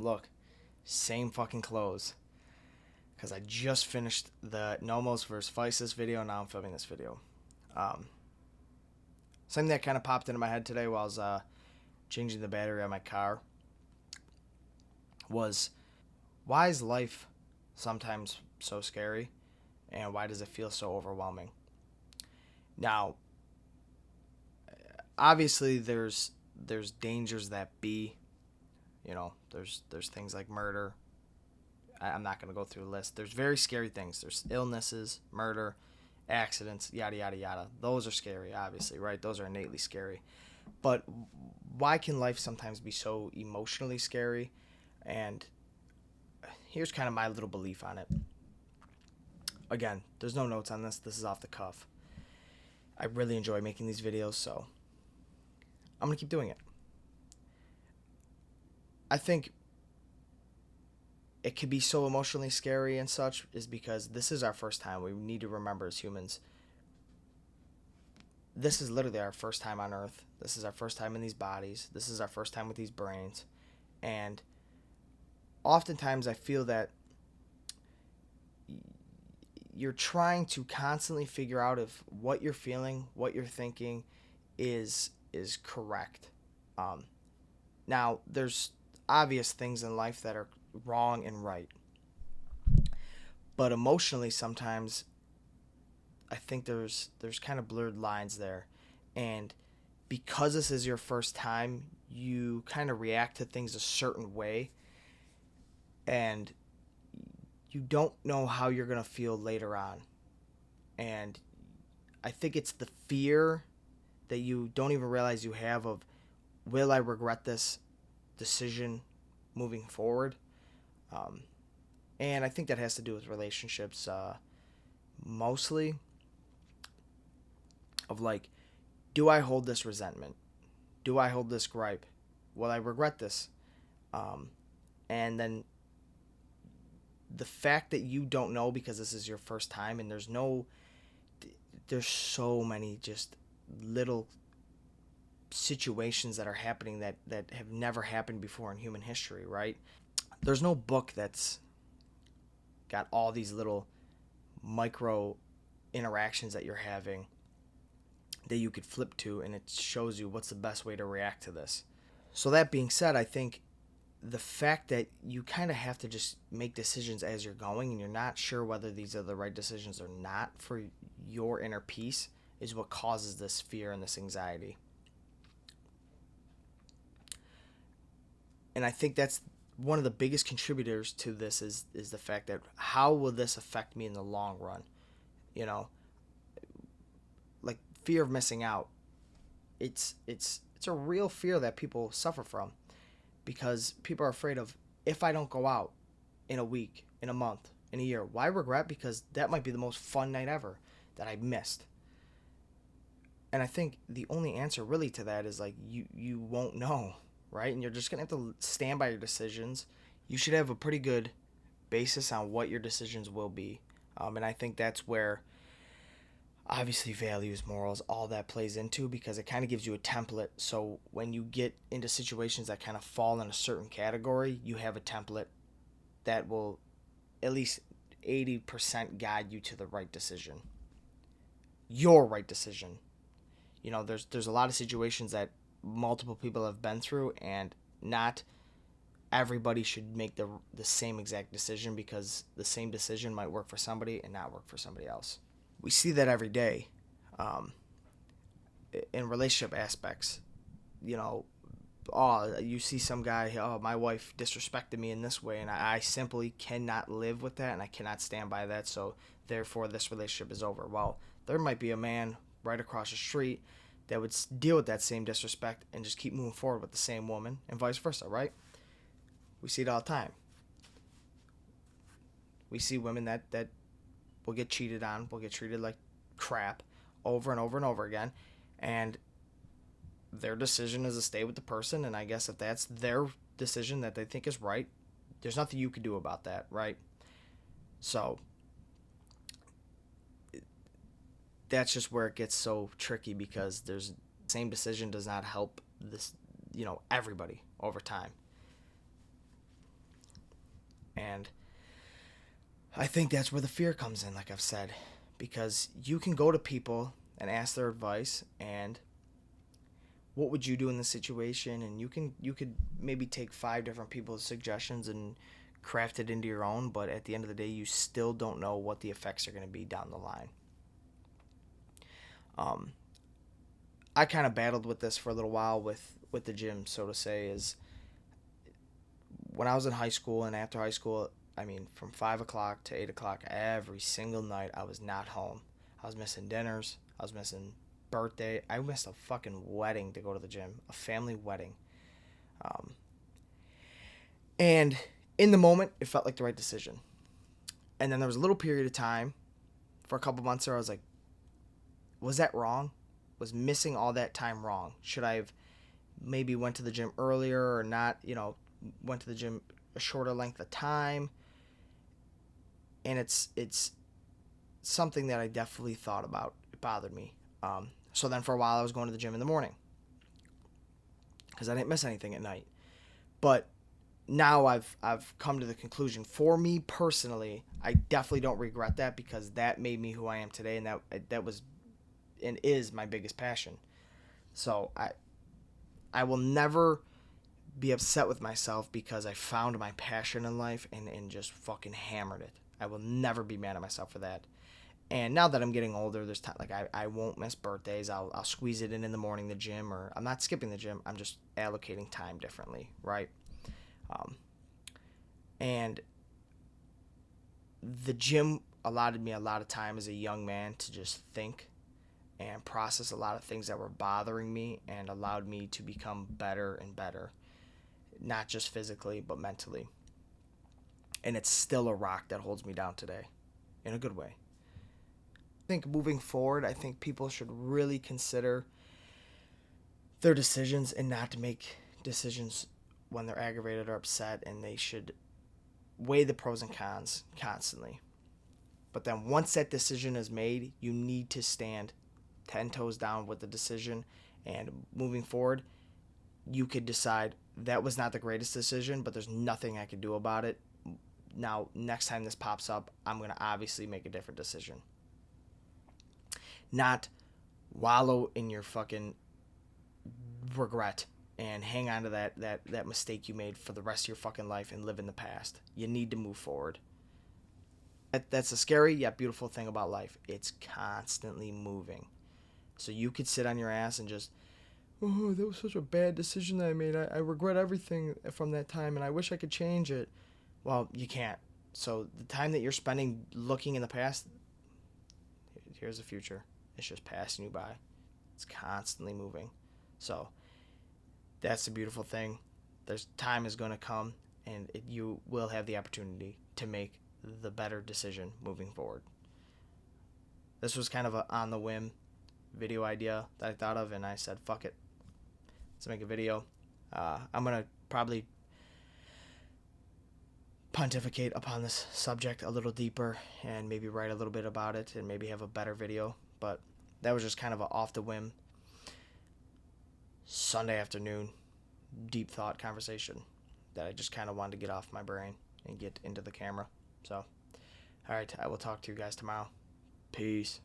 damn, look, same fucking clothes. Because I just finished the Nomos versus Vices video, and now I'm filming this video. Um, Something that kind of popped into my head today while I was changing the battery on my car was, why is life sometimes so scary, and why does it feel so overwhelming? Now, obviously, there's dangers that be, there's things like murder. I'm not going to go through the list. There's very scary things. There's illnesses, murder, accidents, yada, yada, yada. Those are scary, obviously, right? Those are innately scary. But why can life sometimes be so emotionally scary? And here's kind of my little belief on it. Again, there's no notes on this. This is off the cuff. I really enjoy making these videos, so I'm going to keep doing it. I think it could be so emotionally scary and such is because this is our first time. We need to remember as humans, this is literally our first time on Earth. This is our first time in these bodies. This is our first time with these brains. And oftentimes I feel that you're trying to constantly figure out if what you're feeling, what you're thinking is correct. Now, there's obvious things in life that are wrong and right. But emotionally, sometimes I think there's kind of blurred lines there. And because this is your first time, you kind of react to things a certain way. And you don't know how you're going to feel later on. And I think it's the fear that you don't even realize you have of, will I regret this decision moving forward? And I think that has to do with relationships, mostly. Of like, do I hold this resentment? Do I hold this gripe? Will I regret this? And then the fact that you don't know because this is your first time, and there's so many just little situations that are happening that have never happened before in human history, right? There's no book that's got all these little micro interactions that you're having that you could flip to, and it shows you what's the best way to react to this. So that being said, I think the fact that you kind of have to just make decisions as you're going, and you're not sure whether these are the right decisions or not for your inner peace, is what causes this fear and this anxiety. And I think that's one of the biggest contributors to this is the fact that, how will this affect me in the long run? Like fear of missing out. It's a real fear that people suffer from, because people are afraid of, if I don't go out in a week, in a month, in a year, why regret? Because that might be the most fun night ever that I missed. And I think the only answer really to that is like, you won't know, right? And you're just going to have to stand by your decisions. You should have a pretty good basis on what your decisions will be. And I think that's where obviously values, morals, all that plays into, because it kind of gives you a template. So when you get into situations that kind of fall in a certain category, you have a template that will at least 80% guide you to the right decision. Your right decision. There's a lot of situations that multiple people have been through, and not everybody should make the same exact decision, because the same decision might work for somebody and not work for somebody else. We see that every day, in relationship aspects. You see some guy, my wife disrespected me in this way, and I simply cannot live with that, and I cannot stand by that, so therefore this relationship is over. Well, there might be a man right across the street that would deal with that same disrespect and just keep moving forward with the same woman, and vice versa, right? We see it all the time. We see women that will get cheated on, will get treated like crap over and over and over again, and their decision is to stay with the person, and I guess if that's their decision that they think is right, there's nothing you can do about that, right? So that's just where it gets so tricky, because there's the same decision does not help everybody over time. And I think that's where the fear comes in, like I've said, because you can go to people and ask their advice and what would you do in this situation, and you could maybe take 5 different people's suggestions and craft it into your own, but at the end of the day you still don't know what the effects are going to be down the line. I kind of battled with this for a little while with the gym, so to say, is when I was in high school and after high school, I mean, from 5 o'clock to 8 o'clock every single night, I was not home. I was missing dinners. I was missing birthday. I missed a fucking wedding to go to the gym, a family wedding. And in the moment, it felt like the right decision. And then there was a little period of time for a couple months where I was like, was that wrong? Was missing all that time wrong? Should I have maybe went to the gym earlier or not, went to the gym a shorter length of time? And it's something that I definitely thought about. It bothered me. So then for a while I was going to the gym in the morning because I didn't miss anything at night. But now I've come to the conclusion, for me personally, I definitely don't regret that because that made me who I am today, and that was and is my biggest passion. So I will never be upset with myself because I found my passion in life and just fucking hammered it. I will never be mad at myself for that. And now that I'm getting older, there's time, like I won't miss birthdays. I'll squeeze it in the morning, the gym, or I'm not skipping the gym. I'm just allocating time differently, right? And the gym allotted me a lot of time as a young man to just think and process a lot of things that were bothering me and allowed me to become better and better, not just physically, but mentally. And it's still a rock that holds me down today in a good way. I think moving forward, I think people should really consider their decisions and not to make decisions when they're aggravated or upset, and they should weigh the pros and cons constantly. But then once that decision is made, you need to stand 10 toes down with the decision, and moving forward, you could decide that was not the greatest decision, but there's nothing I could do about it. Now, next time this pops up, I'm going to obviously make a different decision. Not wallow in your fucking regret and hang on to that mistake you made for the rest of your fucking life and live in the past. You need to move forward. That's a scary yet beautiful thing about life. It's constantly moving. So you could sit on your ass and just, oh, that was such a bad decision that I made. I regret everything from that time and I wish I could change it. Well, you can't. So the time that you're spending looking in the past, here's the future. It's just passing you by. It's constantly moving. So that's the beautiful thing. There's time is going to come, and you will have the opportunity to make the better decision moving forward. This was kind of a on the whim video idea that I thought of, and I said, fuck it. Let's make a video. I'm going to probably pontificate upon this subject a little deeper and maybe write a little bit about it and maybe have a better video. But that was just kind of an off the whim Sunday afternoon deep thought conversation that I just kind of wanted to get off my brain and get into the camera. So, all right, I will talk to you guys tomorrow. Peace.